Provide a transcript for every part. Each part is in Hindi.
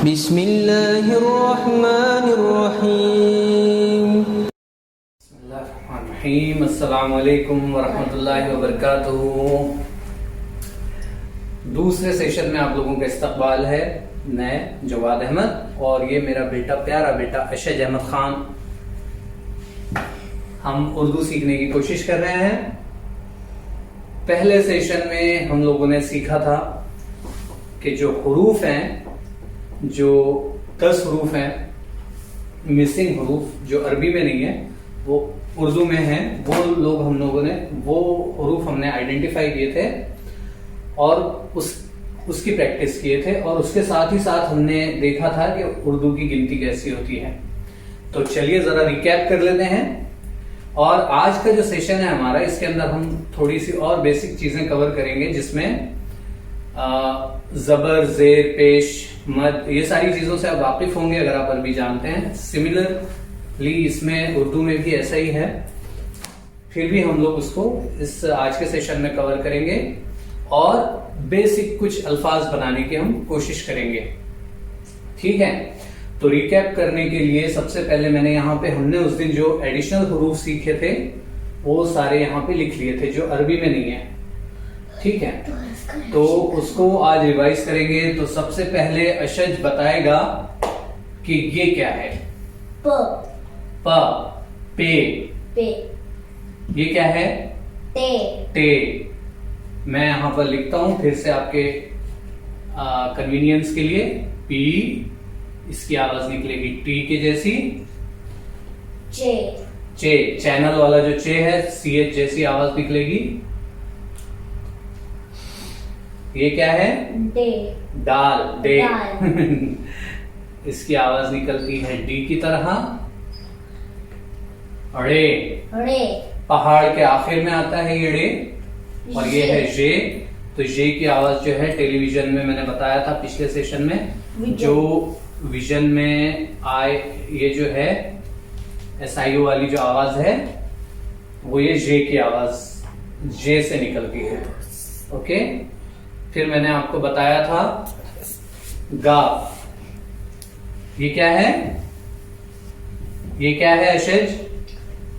बिस्मिल्लाहिर्रहमानिर्रहीम। बिस्मिल्लाहिर्रहमानिर्रहीम। अस्सलाम वालेकुम वरहमतुल्लाहि वबरकातुहू। दूसरे सेशन में आप लोगों का इस्तकबाल है। मैं जवाद अहमद और ये मेरा बेटा, प्यारा बेटा अशज अहमद खान। हम उर्दू सीखने की कोशिश कर रहे हैं। पहले सेशन में हम लोगों ने सीखा था कि जो हुरूफ हैं, जो 10 हुरूफ हैं, मिसिंग हुरूफ जो अरबी में नहीं है वो उर्दू में हैं, वो लोग हम लोगों ने वो हुरूफ हमने आइडेंटिफाई किए थे और उसकी प्रैक्टिस किए थे, और उसके साथ ही साथ हमने देखा था कि उर्दू की गिनती कैसी होती है। तो चलिए जरा रिकैप कर लेते हैं। और आज का जो सेशन है हमारा, इसके अंदर हम थोड़ी सी और बेसिक चीजें कवर करेंगे, जिसमें जबर, जेर, पेश, मद, ये सारी चीजों से आप वाकिफ होंगे अगर आप अरबी जानते हैं। सिमिलरली इसमें उर्दू में भी ऐसा ही है, फिर भी हम लोग उसको इस आज के सेशन में कवर करेंगे और बेसिक कुछ अल्फाज बनाने की हम कोशिश करेंगे। ठीक है, तो रिकैप करने के लिए सबसे पहले मैंने यहाँ पे, हमने उस दिन जो एडिशनल हुरूफ सीखे थे वो सारे यहाँ पे लिख लिए थे जो अरबी में नहीं है। ठीक है, तो उसको आज रिवाइज करेंगे। तो सबसे पहले अशज बताएगा कि ये क्या है। प, पे। पे, ये क्या है? टे, टे। मैं यहां पर लिखता हूं फिर से आपके कन्वीनियंस के लिए। पी, इसकी आवाज निकलेगी टी के जैसी। चे, चे, चैनल वाला जो चे है, CH जैसी आवाज निकलेगी। ये क्या है? डे, दाल, डे। दाल। इसकी आवाज निकलती है डी की तरह। अड़े, रे, पहाड़ के आखिर में आता है ये डे, और ये है जे। तो जे की आवाज जो है टेलीविजन में, मैंने बताया था पिछले सेशन में, जो विजन में आए, ये जो है SIO वाली जो आवाज है वो ये जे की आवाज, जे से निकलती है। ओके, फिर मैंने आपको बताया था गाफ। ये क्या है? ये क्या है अशज?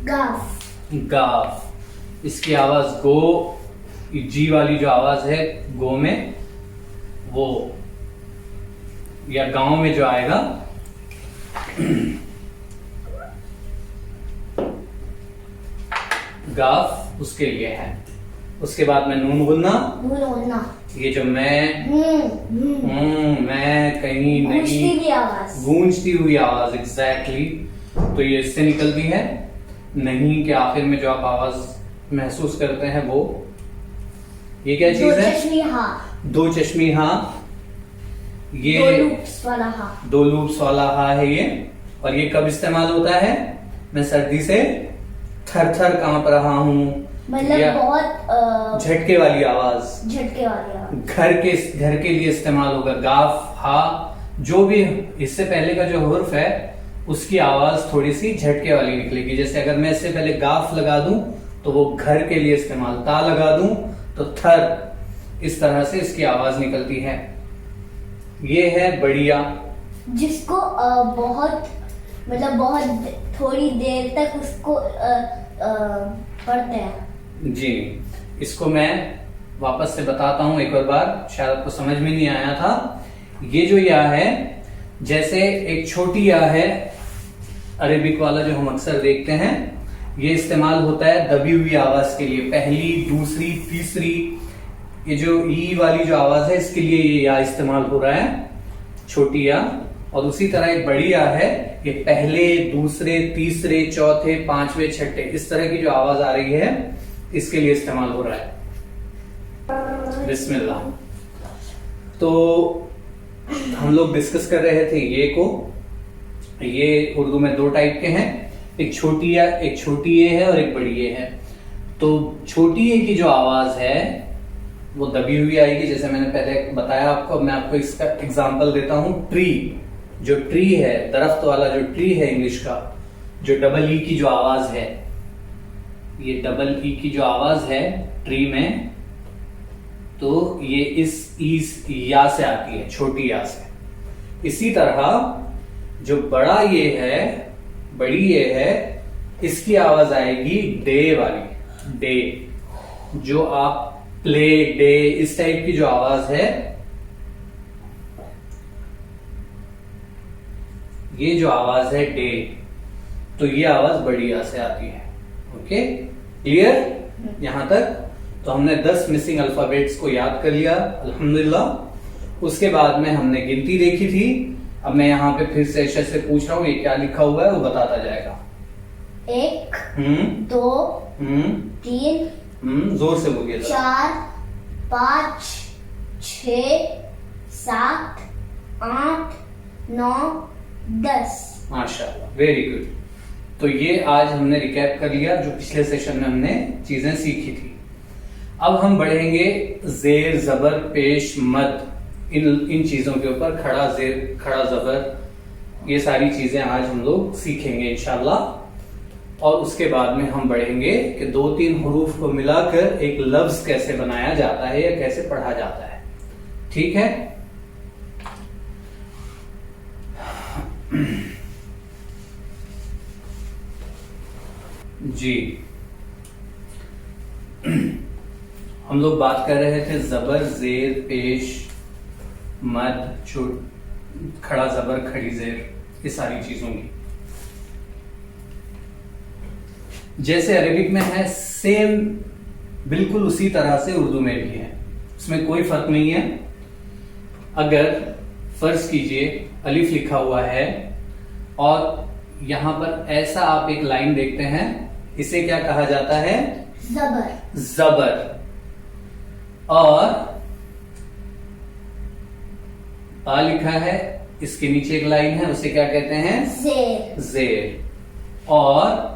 गाफ, गाफ। इसकी आवाज गो, जी वाली जो आवाज है गो में, वो या गांव में जो आएगा, गाफ उसके लिए है। उसके बाद में नून गुन्ना, नूना, ये जो मैं कहीं नहीं, गूंजती हुई आवाज, एग्जैक्टली। तो ये इससे निकलती है। नहीं के आखिर में जो आप आवाज महसूस करते हैं वो, ये क्या चीज है? दो चश्मी हा। ये दो लूप्स वाला हा। दो लूप्स वाला हा है ये। और ये कब इस्तेमाल होता है? मैं सर्दी से थर थर कांप रहा हूँ, मतलब बहुत झटके वाली आवाज, झटके वाली आवाज। घर के लिए इस्तेमाल होगा। गाफ, हा, जो भी इससे पहले का जो हुर्फ है उसकी आवाज थोड़ी सी झटके वाली निकलेगी। जैसे अगर मैं इससे पहले गाफ लगा दूं तो वो घर के लिए इस्तेमाल, ता लगा दूं तो थर, इस तरह से इसकी आवाज निकलती है। ये है बढ़िया, जिसको बहुत, मतलब बहुत थोड़ी देर तक उसको पढ़ते हैं जी। इसको मैं वापस से बताता हूं एक और बार, शायद आपको समझ में नहीं आया था। ये जो या है, जैसे एक छोटी या है अरेबिक वाला जो हम अक्सर देखते हैं, ये इस्तेमाल होता है दबी हुई आवाज के लिए, पहली, दूसरी, तीसरी। ये जो ई वाली जो आवाज है इसके लिए ये या इस्तेमाल हो रहा है, छोटी या। और उसी तरह एक बड़ी या है, ये पहले, दूसरे, तीसरे, चौथे, पांचवे, छठे, इस तरह की जो आवाज आ रही है इसके लिए इस्तेमाल हो रहा है। बिस्मिल्लाह। तो हम लोग डिस्कस कर रहे थे ये को। ये उर्दू में दो टाइप के हैं, एक छोटी या, एक छोटी ये है और एक बड़ी ये है। तो छोटी ये की जो आवाज है वो दबी हुई आएगी, जैसे मैंने पहले बताया आपको। मैं आपको इसका एग्जांपल देता हूं। ट्री, जो ट्री है, दरख्त वाला जो ट्री है इंग्लिश का, जो डबल ई की जो आवाज है, ये डबल ई की जो आवाज है ट्री में, तो ये इस या से आती है, छोटी या से। इसी तरह जो बड़ा ये है, बड़ी ये है, इसकी आवाज आएगी डे वाली, डे। जो आप प्ले, डे, इस टाइप की जो आवाज है, ये जो आवाज है डे, तो ये आवाज बड़ी आ से आती है। ओके, क्लियर यहां तक? तो हमने 10 मिसिंग अल्फाबेट्स को याद कर लिया, अल्हम्दुलिल्लाह। उसके बाद में हमने गिनती देखी थी। अब मैं यहाँ पे फिर से ऐसे पूछ रहा हूँ, ये क्या लिखा हुआ है वो बताता जाएगा। 1 2 3 जोर से बोलिए। 4 5 6 7 8 9 10। माशाल्लाह, वेरी गुड। तो ये आज हमने रिकैप कर लिया जो पिछले सेशन में हमने चीजें सीखी थी। अब हम बढ़ेंगे जेर, जबर, पेश, मद, इन चीजों के ऊपर। खड़ा जेर, खड़ा जबर, ये सारी चीजें आज हम लोग सीखेंगे इंशाल्लाह। और उसके बाद में हम बढ़ेंगे कि 2-3 हरूफ को मिलाकर एक लफ्ज कैसे बनाया जाता है या कैसे पढ़ा जाता है। ठीक है? जी, हम लोग बात कर रहे थे जबर, जेर, पेश, मद, खड़ा जबर, खड़ी जेर, ये सारी चीजों की। जैसे अरेबिक में है सेम, बिल्कुल उसी तरह से उर्दू में भी है, इसमें कोई फर्क नहीं है। अगर फर्ज कीजिए अलिफ लिखा हुआ है और यहां पर ऐसा आप एक लाइन देखते हैं, इसे क्या कहा जाता है? जबर। जबर। और आ लिखा है, इसके नीचे एक लाइन है, उसे क्या कहते हैं? जेर। जेर। और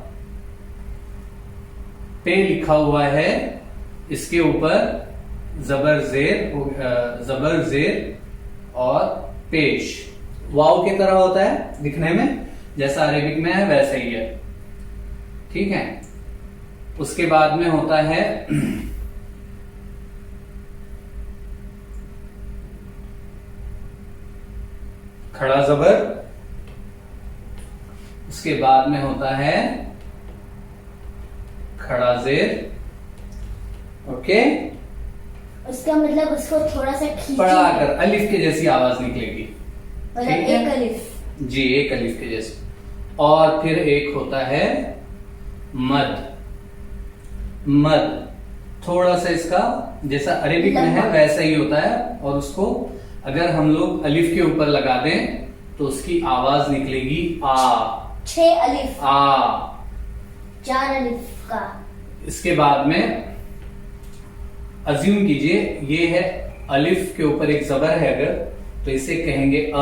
पे लिखा हुआ है, इसके ऊपर जबर जेर और पेश वाव की तरह होता है दिखने में, जैसा अरेबिक में है वैसे ही है। ठीक है? उसके बाद में होता है खड़ा जबर, उसके बाद में होता है खड़ा जेर। ओके, उसका मतलब उसको थोड़ा सा खींचेंगे, पढ़ाकर अलिफ के जैसी आवाज निकलेगी। मतलब ठीक है? एक अलिफ। जी, एक अलिफ के जैसे। और फिर एक होता है मद। मद थोड़ा सा इसका जैसा अरेबिक में है वैसा ही होता है, और उसको अगर हम लोग अलिफ के ऊपर लगा दें तो उसकी आवाज निकलेगी आ। 6 अलिफ, आ। 4 अलिफ का। इसके बाद में अज्यूम कीजिए ये है, अलिफ के ऊपर एक जबर है अगर, तो इसे कहेंगे अ,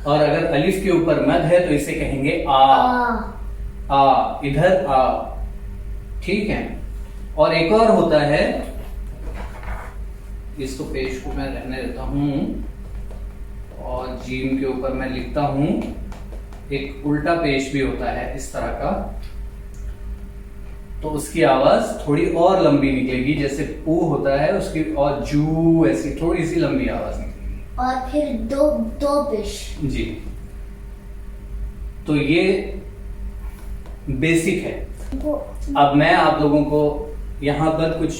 और अगर अलिफ के ऊपर मद है तो इसे कहेंगे आ। आ, इधर आ। ठीक है? और एक और होता है, इसको पेश को मैं रहने देता हूं और जीम के ऊपर मैं लिखता हूं, एक उल्टा पेश भी होता है इस तरह का, तो उसकी आवाज थोड़ी और लंबी निकलेगी, जैसे पू होता है उसकी, और जू, ऐसी थोड़ी सी लंबी आवाज निकलेगी। और फिर दो पेश। जी, तो ये बेसिक है। अब मैं आप लोगों को यहां पर कुछ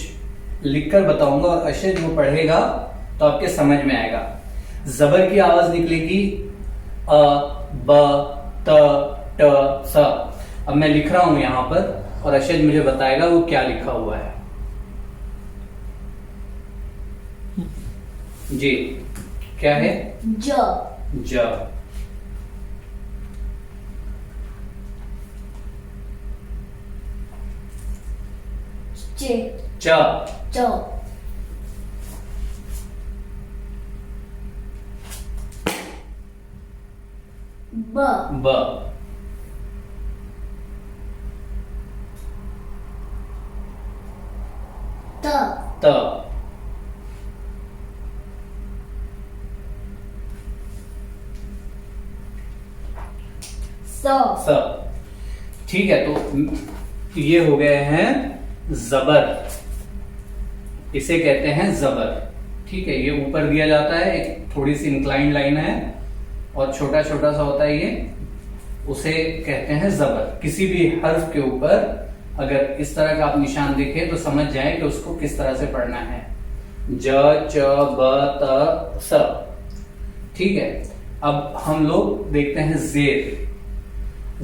लिखकर बताऊंगा और अशद वो पढ़ेगा तो आपके समझ में आएगा। जबर की आवाज निकलेगी अ, ब, त, ट, स। अब मैं लिख रहा हूं यहां पर और अशद मुझे बताएगा वो क्या लिखा हुआ है। जी, क्या है? ज। ज। च। च। च। ब। ब। त। त। स। स। ठीक है, तो ये हो गए हैं जबर, इसे कहते हैं जबर। ठीक है, ये ऊपर दिया जाता है, एक थोड़ी सी इंक्लाइंड लाइन है और छोटा छोटा सा होता है ये, उसे कहते हैं जबर। किसी भी हर्फ के ऊपर अगर इस तरह का आप निशान देखें तो समझ जाए कि उसको किस तरह से पढ़ना है। ज च ब त स। ठीक है, अब हम लोग देखते हैं जेर।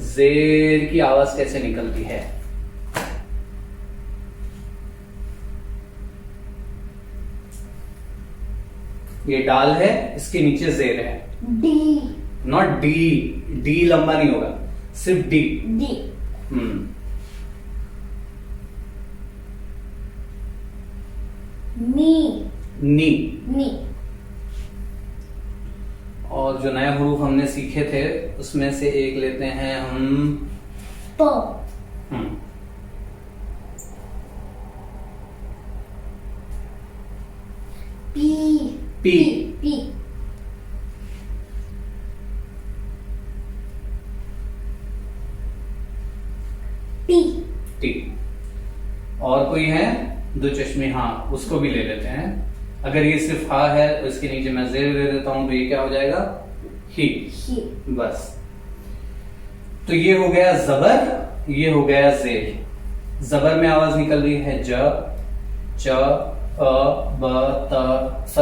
जेर की आवाज कैसे निकलती है। ये डाल है, इसके नीचे जेर है। डी। नॉट डी, डी लंबा नहीं होगा, सिर्फ डी। डी। नी। नी। नी। और जो नए हरूफ हमने सीखे थे उसमें से एक लेते हैं हम, प। P. P. P. T. T. और कोई है दो चश्मे, हाँ उसको भी ले लेते हैं। अगर ये सिर्फ हा है तो इसके नीचे मैं जेर दे देता हूं तो ये क्या हो जाएगा, ही। ही। बस, तो ये हो गया जबर, ये हो गया जेर। जबर में आवाज निकल रही है ज, च, अ, ब, त, स।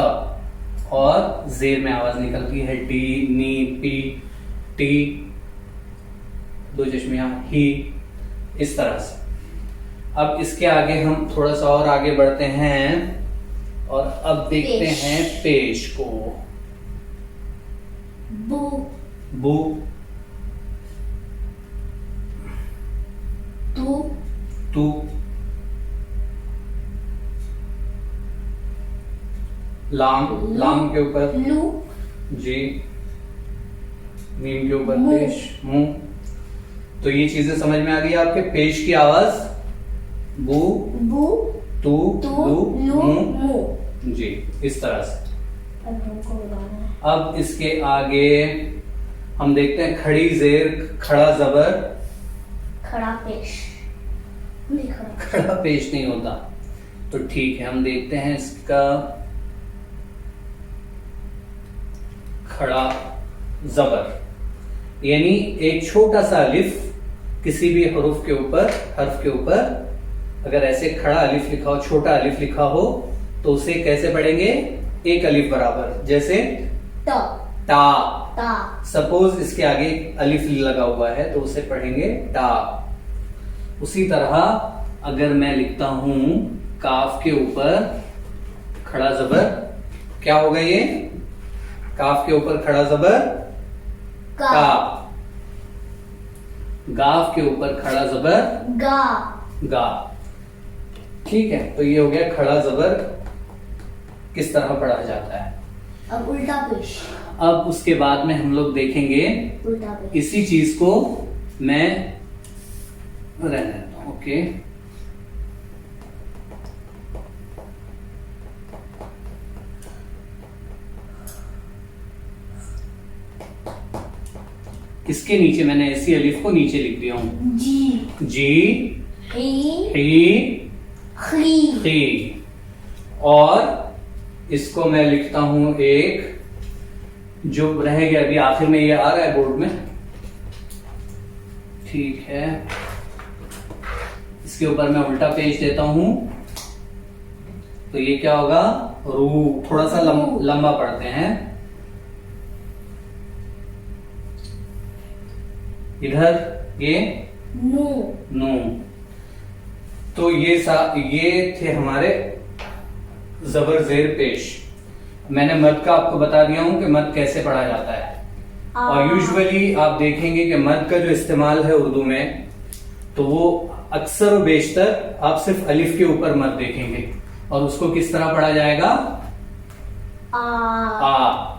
और जेर में आवाज निकलती है डी, नी, पी, टी, दो चश्मियां, ही, इस तरह से। अब इसके आगे हम थोड़ा सा और आगे बढ़ते हैं और अब देखते पेश। हैं पेश को। बू। बू। तू। तू। लाम। लाम के ऊपर लू। जी। मीम के ऊपर मुंह। पेश, मुंह। तो ये चीजें समझ में आ गई आपके। पेश की आवाज बू, बू। तू, तू। लू, लू। मुंह। मू। जी, इस तरह से। अब हमको लगाना है। अब इसके आगे हम देखते हैं खड़ी जेर, खड़ा जबर। खड़ा पेश। नहीं खड़ा। खड़ा पेश नहीं होता, तो ठीक है, हम देखते हैं इसका खड़ा जबर। यानी एक छोटा सा अलिफ किसी भी हरूफ के ऊपर, हर्फ के ऊपर अगर ऐसे खड़ा अलिफ लिखा हो, छोटा अलिफ लिखा हो, तो उसे कैसे पढ़ेंगे, एक अलिफ बराबर। जैसे ट। टा। ता। सपोज इसके आगे एक अलिफ लगा हुआ है तो उसे पढ़ेंगे टा। उसी तरह अगर मैं लिखता हूं काफ के ऊपर खड़ा जबर, क्या होगा ये, काफ के ऊपर खड़ा जबर का। का। गाफ के ऊपर खड़ा जबर गा। गा। ठीक है, तो ये हो गया खड़ा जबर किस तरह पढ़ा जाता है। अब उल्टा पेश। अब उसके बाद में हम लोग देखेंगे उल्टा पेश। इसी चीज को मैं रहने देता हूं। ओके, इसके नीचे मैंने ऐसी अलिफ को नीचे लिख दिया हूं। जी। जी, ही। ही, खी। ही। और इसको मैं लिखता हूं एक, जो रह गया अभी आखिर में, ये आ रहा है बोर्ड में, ठीक है। इसके ऊपर मैं उल्टा पेज देता हूं तो ये क्या होगा, रू। थोड़ा सा लंबा पढ़ते हैं। इधर ये नू। नू। तो ये थे हमारे जबर जेर पेश। मैंने मद का आपको बता दिया हूं कि मद कैसे पढ़ा जाता है। और यूजुअली आप देखेंगे कि मद का जो इस्तेमाल है उर्दू में, तो वो अक्सर और बेशतर आप सिर्फ अलिफ के ऊपर मद देखेंगे। और उसको किस तरह पढ़ा जाएगा, आ।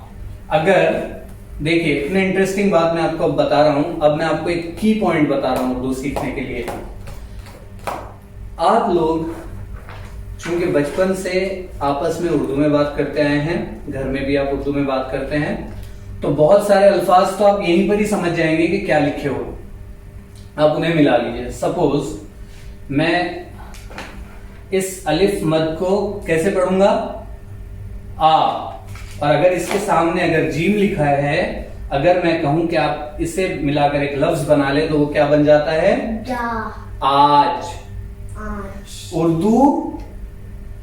अगर देखिए, इतने इंटरेस्टिंग बात मैं आपको अब बता रहा हूं। अब मैं आपको एक की पॉइंट बता रहा हूं उर्दू सीखने के लिए। आप लोग चूंकि बचपन से आपस में उर्दू में बात करते आए हैं, घर में भी आप उर्दू में बात करते हैं, तो बहुत सारे अल्फाज तो आप यहीं पर ही समझ जाएंगे कि क्या लिखे हो, आप उन्हें मिला लीजिए। सपोज मैं इस अलिफ मद को कैसे पढ़ूंगा, आ। और अगर इसके सामने अगर जीम लिखा है, अगर मैं कहूं कि आप इसे मिलाकर एक लफ्ज बना ले, तो वो क्या बन जाता है? जा। आज। आज। उर्दू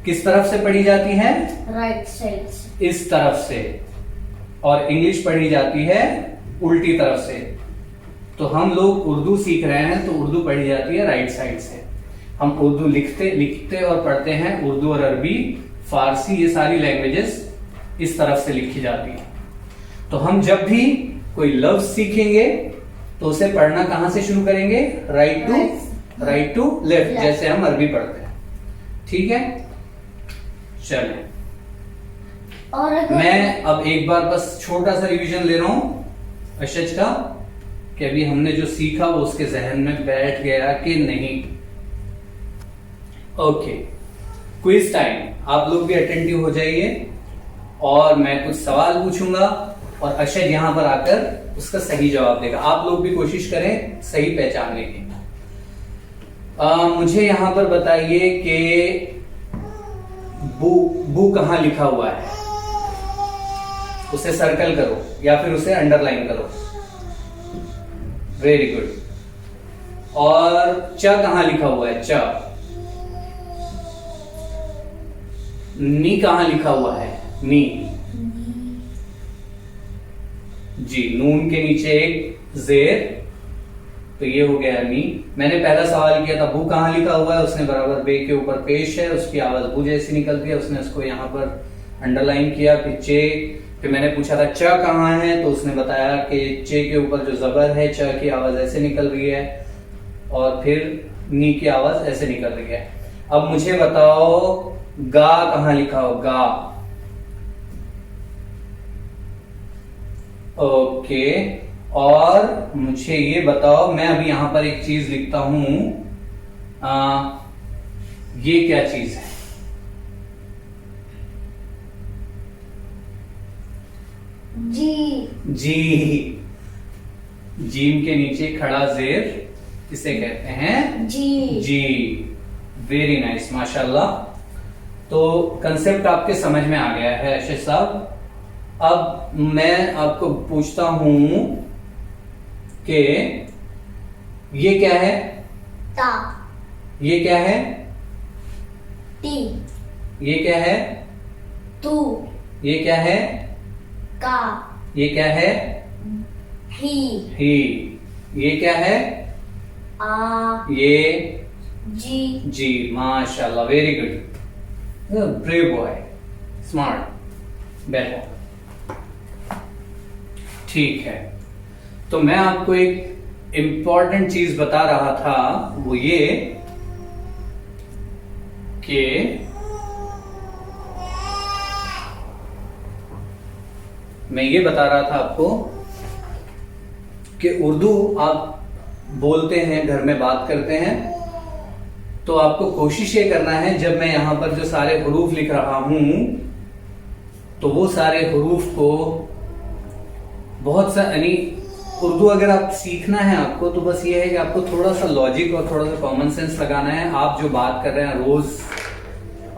किस तरफ से पढ़ी जाती है? राइट साइड से। इस तरफ से। और इंग्लिश पढ़ी जाती है उल्टी तरफ से। तो हम लोग उर्दू सीख रहे हैं तो उर्दू पढ़ी जाती है राइट साइड से। हम उर्दू लिखते और पढ़ते हैं। उर्दू और अरबी, फारसी, ये सारी लैंग्वेजेस इस तरफ से लिखी जाती है। तो हम जब भी कोई लफ्ज सीखेंगे तो उसे पढ़ना कहां से शुरू करेंगे? राइट टू लेफ्ट, जैसे हम अरबी पढ़ते हैं। ठीक है, चलें। और अगर मैं अब एक बार बस छोटा सा रिवीजन ले रहा हूं अशज का, कि अभी हमने जो सीखा वो उसके जहन में बैठ गया कि नहीं। Okay, quiz time. आप लोग भी अटेंटिव हो जाइए और मैं कुछ सवाल पूछूंगा और अशज यहां पर आकर उसका सही जवाब देगा। आप लोग भी कोशिश करें सही पहचानने की। मुझे यहां पर बताइए कि बू कहां लिखा हुआ है? उसे सर्कल करो या फिर उसे अंडरलाइन करो। Very good. और च कहां लिखा हुआ है? च। नी कहां लिखा हुआ है? नी। जी, नून के नीचे एक जेर, तो ये हो गया नी। मैंने पहला सवाल किया था बू कहां लिखा हुआ है, उसने बराबर बे के ऊपर पेश है, उसकी आवाज बू जैसी निकलती है, उसने उसको यहां पर अंडरलाइन किया। फिर चे, फिर मैंने पूछा था च कहां है, तो उसने बताया कि चे के ऊपर जो जबर है, च की आवाज ऐसे निकल रही है और फिर नी की आवाज ऐसे निकल रही है। अब मुझे बताओ गा कहां लिखा हो? गा। ओके, और मुझे ये बताओ, मैं अभी यहां पर एक चीज लिखता हूं, ये क्या चीज है? जी। जी। जीम के नीचे खड़ा जेर, इसे कहते हैं जी। जी। वेरी नाइस, माशाल्लाह। तो कंसेप्ट आपके समझ में आ गया है अशज साहब। अब मैं आपको पूछता हूं कि ये क्या है? ता। ये क्या है? टी। ये क्या है? तू। ये क्या है? का। ये क्या है? ही। ही। ये क्या है? आ। ये जी। जी। माशाल्लाह, very good, brave boy, smart, बैठो। ठीक है, तो मैं आपको एक इंपॉर्टेंट चीज बता रहा था, वो ये कि मैं ये बता रहा था आपको कि उर्दू आप बोलते हैं, घर में बात करते हैं, तो आपको कोशिश ये करना है, जब मैं यहां पर जो सारे हुरूफ लिख रहा हूं, तो वो सारे हुरूफ को बहुत सा, यानी उर्दू अगर आप सीखना है आपको, तो बस ये है कि आपको थोड़ा सा लॉजिक और थोड़ा सा कॉमन सेंस लगाना है। आप जो बात कर रहे हैं रोज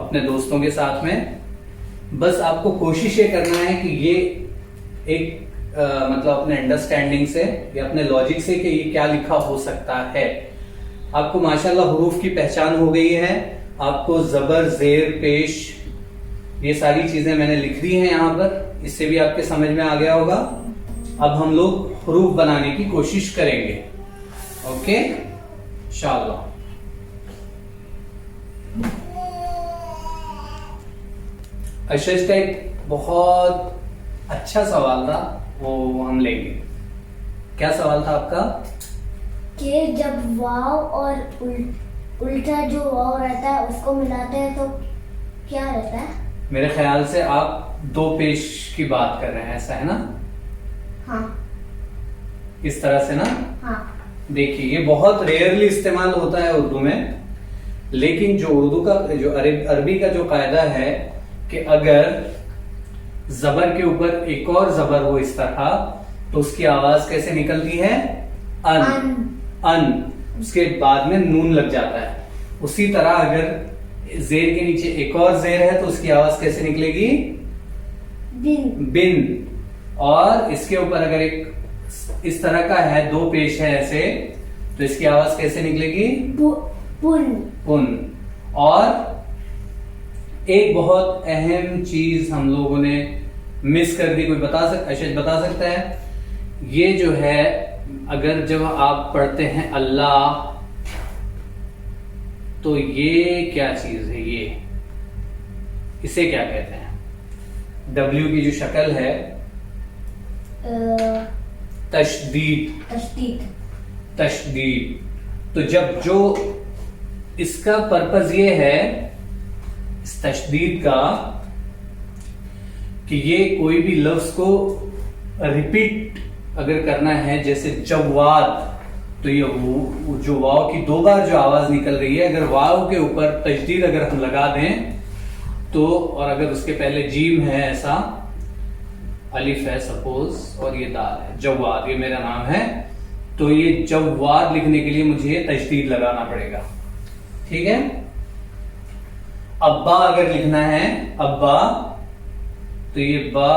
अपने दोस्तों के साथ में, बस आपको कोशिश ये करना है कि ये एक मतलब अपने अंडरस्टैंडिंग से या अपने लॉजिक से कि ये क्या लिखा हो सकता है। आपको माशाल्लाह हुरूफ की पहचान हो गई है। आपको जबर, जेर, पेश, ये सारी चीजें मैंने लिख दी हैं यहाँ पर, इससे भी आपके समझ में आ गया होगा। अब हम लोग हुरूफ बनाने की कोशिश करेंगे। ओके, इंशाअल्लाह। अशज का एक बहुत अच्छा सवाल था, वो हम लेंगे। क्या सवाल था आपका? कि जब वाव और उल्टा जो वाव रहता है उसको मिलाते हैं तो क्या रहता है? मेरे ख्याल से आप दो पेश की बात कर रहे हैं, ऐसा है ना? हाँ। इस तरह से ना? हाँ। देखिए, ये बहुत रेयरली इस्तेमाल होता है उर्दू में, लेकिन जो उर्दू का, जो अरबी का जो कायदा है कि अगर जबर के ऊपर एक और जबर हो इस तरह, तो उसकी आवाज कैसे निकलती है? अन। अन। उसके बाद में नून लग जाता है। उसी तरह अगर जेर के नीचे एक और जेर है तो उसकी आवाज कैसे निकलेगी? बिन। बिन। और इसके ऊपर अगर एक इस तरह का है, दो पेश है ऐसे, तो इसकी आवाज कैसे निकलेगी? पुन। पुन। और एक बहुत अहम चीज हम लोगों ने मिस कर दी, कोई अशद बता सकता है? ये जो है, अगर जब आप पढ़ते हैं अल्लाह, तो ये क्या चीज है? ये इसे क्या कहते हैं? डब्ल्यू की जो शक्ल है, तशदीद। तशदीद। तशदीद। तो जब जो इसका पर्पस ये है इस तशदीद का, कि ये कोई भी लफ्ज को रिपीट अगर करना है, जैसे जवाद, तो ये जो वाव की 2 बार जो आवाज निकल रही है, अगर वाव के ऊपर तशदीद अगर हम लगा दें तो, और अगर उसके पहले जीम है, ऐसा अलिफ है सपोज, और ये दाल है, जवाद, ये मेरा नाम है, तो ये जवाद लिखने के लिए मुझे तशदीद लगाना पड़ेगा। ठीक है। अब्बा अगर लिखना है, अब्बा, तो ये बा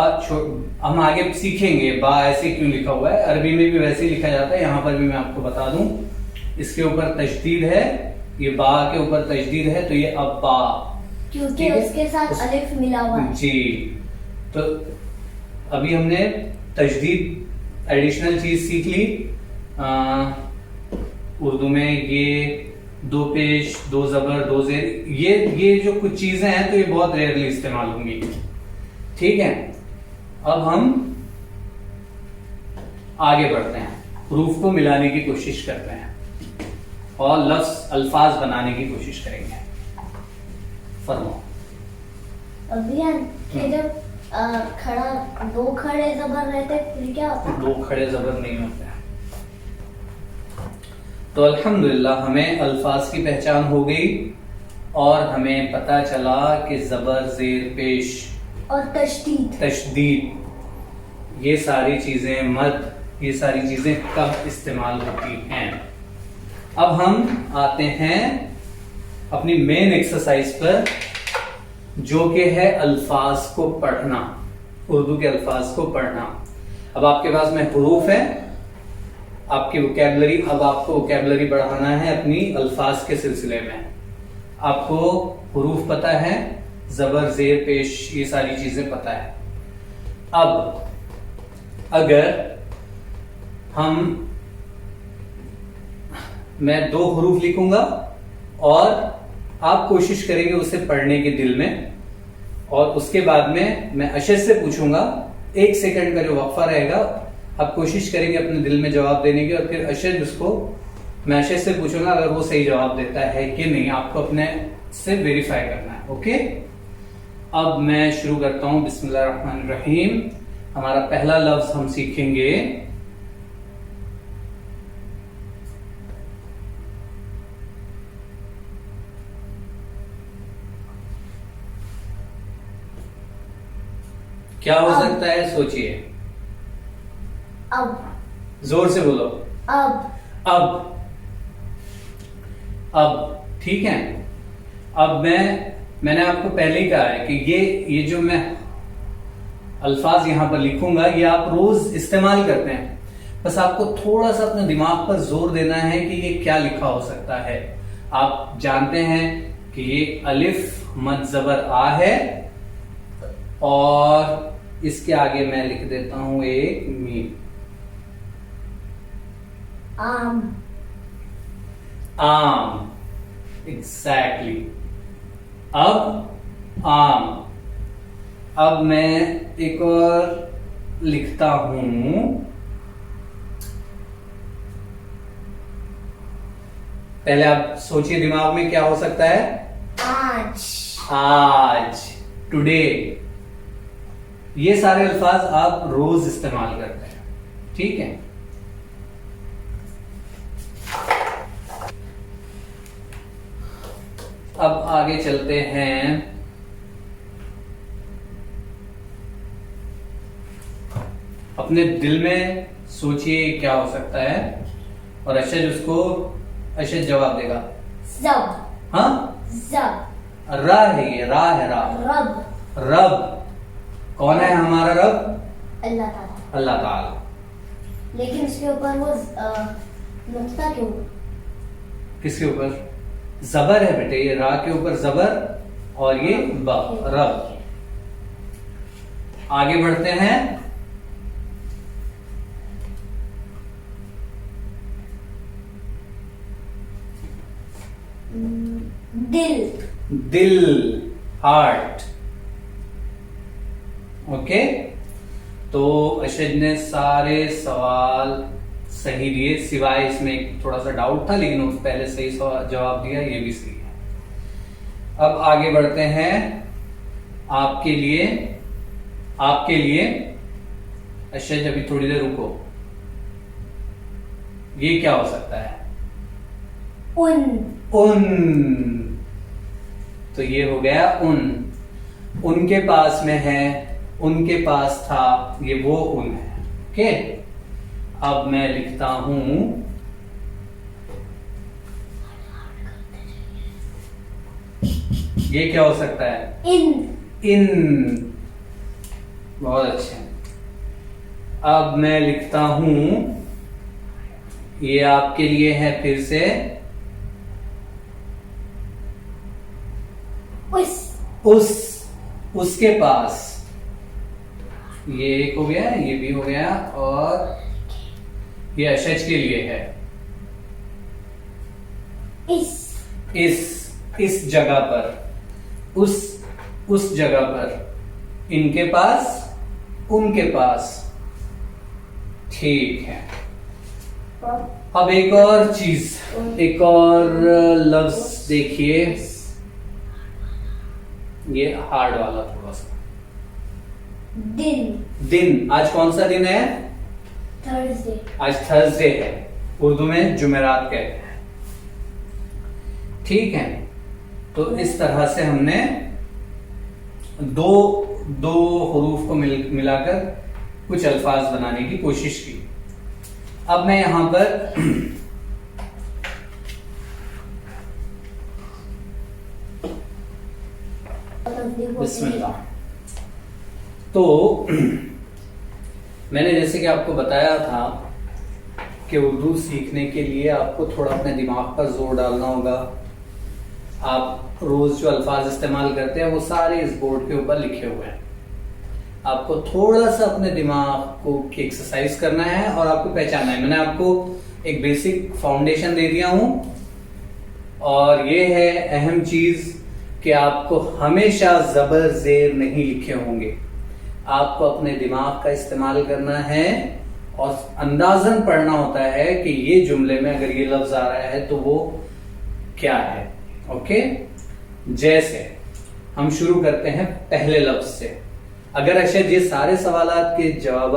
हम आगे सीखेंगे बा ऐसे क्यों लिखा हुआ है, अरबी में भी वैसे ही लिखा जाता है, यहां पर भी मैं आपको बता दूं। इसके ऊपर तशदीद है, ये बा के ऊपर तशदीद है, तो ये अब्बा, क्योंकि उसके साथ अलिफ मिला हुआ है। जी। तो अभी हमने तशदीद एडिशनल चीज सीख ली। उर्दू में ये 2 पेश, 2 जबर, 2 जेर, ये जो कुछ चीजें हैं, तो ये बहुत रेयरली इस्तेमाल होंगी। ठीक है। अब हम आगे बढ़ते हैं, प्रूफ को मिलाने की कोशिश करते हैं और लफ्ज अल्फाज बनाने की कोशिश करेंगे। फरमाओ। अभी जब खड़ा 2 खड़े जबर रहते फिर क्या होता है? 2 खड़े जबर नहीं होते हैं। तो अल्हम्दुलिल्लाह हमें अल्फाज की पहचान हो गई और हमें पता चला कि जबर, जेर, पेश और तशदीद, ये सारी चीजें, मद, ये सारी चीजें कब इस्तेमाल होती हैं। अब हम आते हैं अपनी मेन एक्सरसाइज पर, जो कि है अल्फाज को पढ़ना, उर्दू के अल्फाज को पढ़ना। अब आपके पास में हुरूफ है, आपकी वोकैबुलरी, अब आपको वोकैबुलरी बढ़ाना है अपनी अल्फाज के सिलसिले में। आपको हुरूफ पता है, जबर, जेर, पेश, ये सारी चीजें पता है। अब अगर मैं 2 हुरूफ लिखूंगा और आप कोशिश करेंगे उसे पढ़ने के दिल में, और उसके बाद में मैं अशद से पूछूंगा, 1 सेकंड का जो वक्फा रहेगा, आप कोशिश करेंगे अपने दिल में जवाब देने की, और फिर मैं अशद से पूछूंगा, अगर वो सही जवाब देता है कि नहीं, आपको अपने से वेरीफाई करना है। ओके। अब मैं शुरू करता हूं। बिस्मिल्लाहिर्रहमानिर्रहीम। हमारा पहला लफ्ज हम सीखेंगे क्या हो सकता है, सोचिए। अब। जोर से बोलो। अब। ठीक है। अब मैंने आपको पहले ही कहा है कि ये जो मैं अल्फाज यहां पर लिखूंगा, ये आप रोज इस्तेमाल करते हैं, बस आपको थोड़ा सा अपने दिमाग पर जोर देना है कि ये क्या लिखा हो सकता है। आप जानते हैं कि ये अलिफ मद जबर आ है, और इसके आगे मैं लिख देता हूं एक मीम। आम। एग्जैक्टली। अब आम। अब मैं एक और लिखता हूं, पहले आप सोचिए दिमाग में क्या हो सकता है। आज, टुडे, ये सारे अल्फाज आप रोज इस्तेमाल करते हैं। ठीक है। अब आगे चलते हैं। अपने दिल में सोचिए क्या हो सकता है, और अशद जवाब देगा। जब। हाँ, जब। रा है, ये रा है, रा। रब। रब। कौन है हमारा रब? अल्लाह ताला। अल्लाह ताला। लेकिन उसके ऊपर वो नुक्ता क्यों? किसके ऊपर? जबर है बेटे, ये रा के ऊपर जबर और ये ब, रब। आगे बढ़ते हैं। दिल। दिल, हार्ट। ओके, तो अशद ने सारे सवाल सही दिए, सिवाय इसमें एक थोड़ा सा डाउट था, लेकिन उस पहले सही जवाब दिया, ये भी सही है। अब आगे बढ़ते हैं। आपके लिए अशद अभी थोड़ी देर रुको। ये क्या हो सकता है? उन। तो ये हो गया उन। उनके पास में है, उनके पास था, ये वो उन है। ओके, अब मैं लिखता हूं ये क्या हो सकता है? इन। बहुत अच्छे। अब मैं लिखता हूं, ये आपके लिए है फिर से उसके पास। ये एक हो गया, ये भी हो गया, और ये अशज के लिए है इस जगह पर, उस जगह पर, इनके पास, उनके पास। ठीक है। अब एक और चीज, एक और लफ्ज देखिए, ये हार्ड वाला थोड़ा सा। दिन। आज कौन सा दिन है? थर्सडे। आज थर्सडे है, उर्दू में जुमेरात कहते हैं। ठीक है, तो इस तरह से हमने दो हुरूफ को मिलाकर कुछ अल्फाज बनाने की कोशिश की। अब मैं यहां पर बिस्मिल्लाह। तो मैंने जैसे कि आपको बताया था कि उर्दू सीखने के लिए आपको थोड़ा अपने दिमाग पर जोर डालना होगा। आप रोज जो अल्फाज इस्तेमाल करते हैं वो सारे इस बोर्ड के ऊपर लिखे हुए हैं। आपको थोड़ा सा अपने दिमाग को की एक्सरसाइज करना है और आपको पहचानना है। मैंने आपको एक बेसिक फाउंडेशन दे दिया हूं, और ये है अहम चीज कि आपको हमेशा जबर जेर नहीं लिखे होंगे। आपको अपने दिमाग का इस्तेमाल करना है और अंदाजन पढ़ना होता है कि ये जुमले में अगर ये लफ्ज आ रहा है तो वो क्या है। ओके, जैसे हम शुरू करते हैं पहले लफ्ज से। अगर अशद ये सारे सवालात के जवाब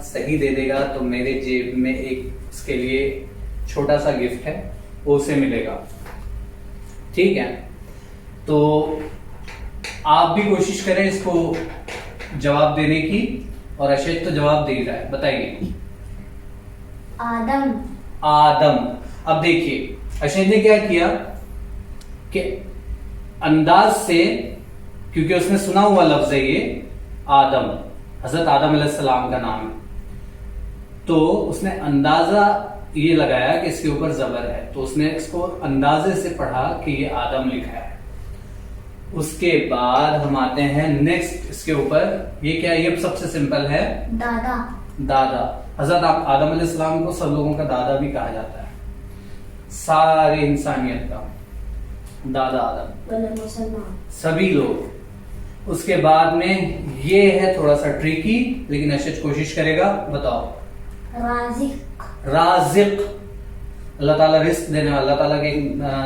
सही दे देगा तो मेरे जेब में एक इसके लिए छोटा सा गिफ्ट है, वो उसे मिलेगा। ठीक है, तो आप भी कोशिश करें इसको जवाब देने की, और अशद तो जवाब दे रहा है। बताइए। आदम। अब देखिए अशद ने क्या किया कि अंदाज से, क्योंकि उसने सुना हुआ लफ्ज है ये आदम, हजरत आदम अलैहिस्सलाम का नाम है, तो उसने अंदाजा ये लगाया कि इसके ऊपर जबर है, तो उसने इसको अंदाजे से पढ़ा कि ये आदम लिखा है। उसके बाद हम आते हैं नेक्स्ट इसके ऊपर। ये क्या है? ये सबसे सिंपल है, दादा। हजरत आदम अलैहिस्सलाम को सब लोगों का दादा भी कहा जाता है, सारे इंसानियत का दादा आदम, सभी लोग। उसके बाद में ये है थोड़ा सा ट्रिकी, लेकिन अशद कोशिश करेगा। बताओ। राजिक। अल्लाह ताला रिस्क देने वाला। अल्लाह ताला के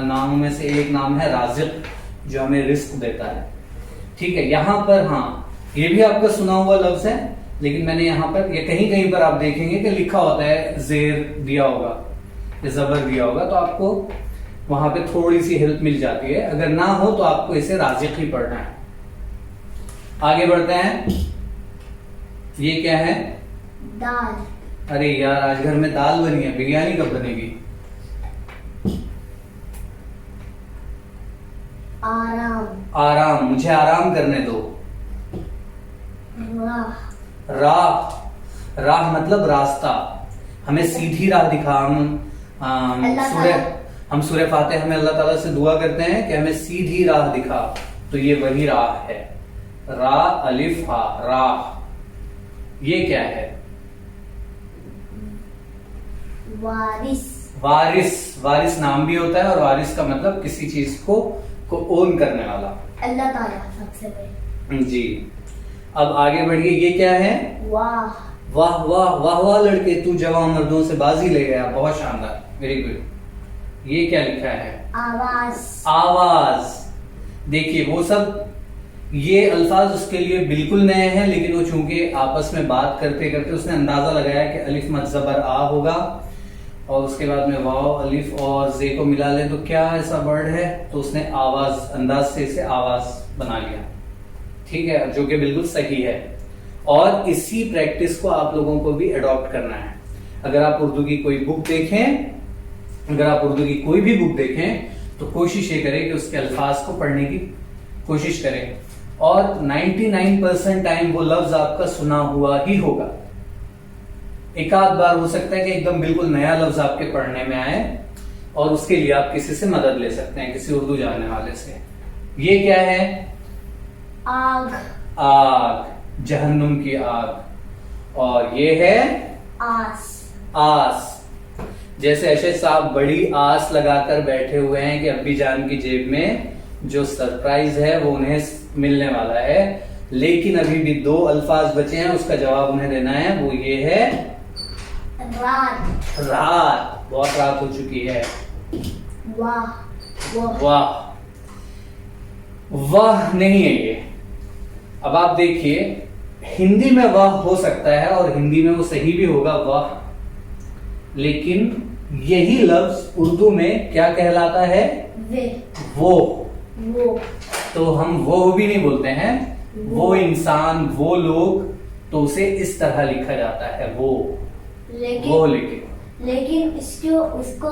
नामों में से एक नाम है राजिक, जो हमें रिस्क देता है। ठीक है, यहां पर हाँ ये भी आपका सुना हुआ लफ्ज है, लेकिन मैंने यहां पर ये कहीं कहीं पर आप देखेंगे कि लिखा होता है जेर दिया होगा, जबर दिया होगा, तो आपको वहां पे थोड़ी सी हेल्प मिल जाती है। अगर ना हो तो आपको इसे राजिक ही पढ़ना है। आगे बढ़ते हैं। ये क्या है? दाल। अरे यार, आज घर में दाल बनी है, बिरयानी कब बनेगी? आराम। आराम, मुझे आराम करने दो। राह। राह मतलब रास्ता, हमें सीधी राह दिखा। हम सूरह फातिहा में अल्लाह ताला से दुआ करते हैं कि हमें सीधी राह दिखा, तो ये वही राह है। रा अलिफ हा, राह। ये क्या है? वारिस नाम भी होता है, और वारिस का मतलब किसी चीज को ओन करने वाला, अल्लाह ताला सबसे बड़े। जी। अब आगे बढ़िए, ये क्या है? वाह वाह वाह वाह वाह लड़के, तू जवां मर्दों से बाजी ले गया, बहुत शानदार, वेरी गुड। ये क्या लिखा है? आवाज। देखिए वो सब ये अल्फाज उसके लिए बिल्कुल नए हैं, लेकिन वो चूंकि आपस में बात करते करते उसने अंदाजा लगाया कि अलिफ मद ज़बर आ होगा, और उसके बाद में वाव अलिफ और जे को मिला ले तो क्या ऐसा वर्ड है, तो उसने आवाज अंदाज से इसे आवाज बना लिया। ठीक है, जो कि बिल्कुल सही है, और इसी प्रैक्टिस को आप लोगों को भी अडॉप्ट करना है। अगर आप उर्दू की कोई बुक देखें, अगर आप उर्दू की कोई भी बुक देखें, तो कोशिश ये करें कि उसके अल्फाज को पढ़ने की कोशिश करें, और 99% टाइम वो लफ्ज आपका सुना हुआ ही होगा। एक आध बार हो सकता है कि एकदम बिल्कुल नया लफ्ज आपके पढ़ने में आए, और उसके लिए आप किसी से मदद ले सकते हैं, किसी उर्दू जानने वाले से। ये क्या है? आग। आग, जहन्नुम की आग। और ये है आस। जैसे अशद साहब बड़ी आस लगाकर बैठे हुए हैं कि अब्बी जान की जेब में जो सरप्राइज है वो उन्हें मिलने वाला है, लेकिन अभी भी 2 अल्फाज बचे हैं, उसका जवाब उन्हें देना है। वो ये है रात। बहुत रात हो चुकी है। वाह वाह नहीं है ये। अब आप देखिए, हिंदी में वाह हो सकता है, और हिंदी में वो सही भी होगा वाह, लेकिन यही लफ्ज उर्दू में क्या कहलाता है? वो। तो हम वो भी नहीं बोलते हैं, वो इंसान, वो लोग, तो उसे इस तरह लिखा जाता है वो। लेकिन इसको उसको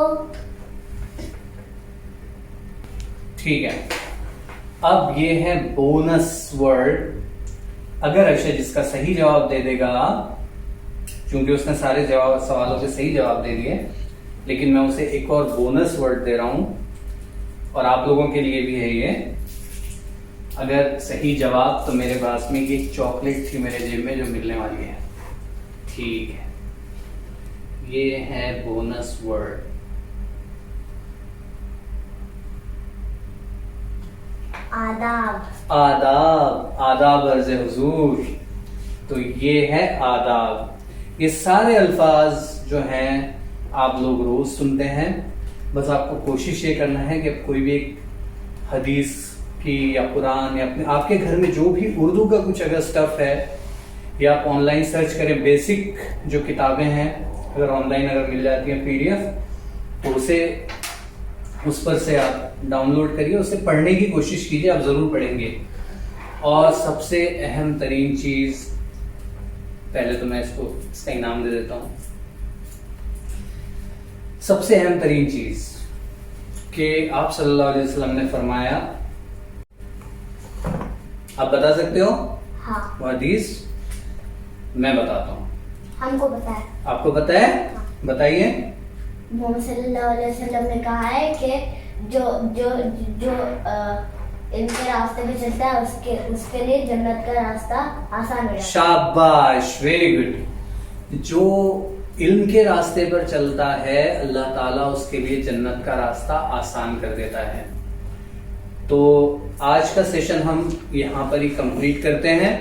ठीक है। अब ये है बोनस वर्ड। अगर अक्षय जिसका सही जवाब दे देगा, क्योंकि उसने सारे सवालों के सही जवाब दे दिए, लेकिन मैं उसे एक और बोनस वर्ड दे रहा हूं, और आप लोगों के लिए भी है ये। अगर सही जवाब, तो मेरे पास में ये चॉकलेट थी मेरे जेब में जो मिलने वाली है। ठीक है, ये है बोनस वर्ड। आदाब अर्ज़े हुजूर। तो ये है आदाब। ये सारे अल्फाज जो हैं आप लोग रोज सुनते हैं, बस आपको कोशिश ये करना है कि कोई भी एक हदीस की या कुरान या अपने आपके घर में जो भी उर्दू का कुछ अगर स्टफ है, या आप ऑनलाइन सर्च करें, बेसिक जो किताबें हैं अगर ऑनलाइन अगर मिल जाती है PDF, तो उसे उस पर से आप डाउनलोड करिए, उसे पढ़ने की कोशिश कीजिए, आप जरूर पढ़ेंगे। और सबसे अहम तरीन चीज, पहले तो मैं इसका इनाम दे देता हूं। सबसे अहम तरीन चीज कि आप सल्लल्लाहु अलैहि वसल्लम ने फरमाया, आप बता सकते हो? हाँ। वो हदीस मैं बताता हूँ। हमको पता है। आपको पता है? हाँ। बताइए। मोहम्मद सल्लल्लाहु अलैहि वसल्लम ने कहा है कि जो इनके रास्ते पे चलता है उसके लिए जन्नत का रास्ता आसान हो जाता है। शाबाश, वेरी गुड। जो इल्म के रास्ते पर चलता है, अल्लाह ताला उसके लिए जन्नत का रास्ता आसान कर देता है। तो आज का सेशन हम यहाँ पर ही कंप्लीट करते हैं।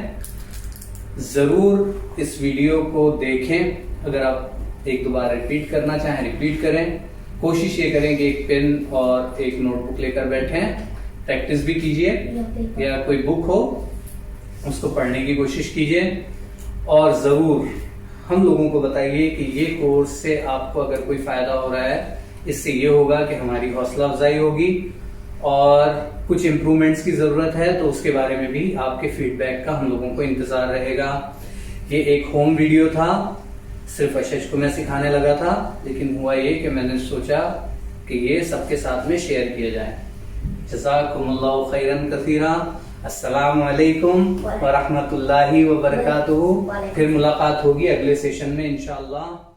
जरूर इस वीडियो को देखें। अगर आप एक दो बार रिपीट करना चाहें, रिपीट करें। कोशिश ये करें कि एक पेन और एक नोटबुक लेकर बैठें, प्रैक्टिस भी कीजिए, या कोई बुक हो उसको पढ़ने की कोशिश कीजिए। और जरूर हम लोगों को बताइए कि ये कोर्स से आपको अगर कोई फायदा हो रहा है, इससे ये होगा कि हमारी हौसला अफजाई होगी, और कुछ इम्प्रूवमेंट्स की जरूरत है तो उसके बारे में भी आपके फीडबैक का हम लोगों को इंतजार रहेगा। ये एक होम वीडियो था, सिर्फ अशज को मैं सिखाने लगा था, लेकिन हुआ ये कि मैंने सोचा कि ये सबके साथ में शेयर किया जाए। जज़ाकुमुल्लाहु खैरन कसीरा। अस्सलाम वालेकुम व रहमतुल्लाहि व बरकातुहू। वालेकुम। फिर मुलाकात होगी अगले सेशन में इंशाअल्लाह।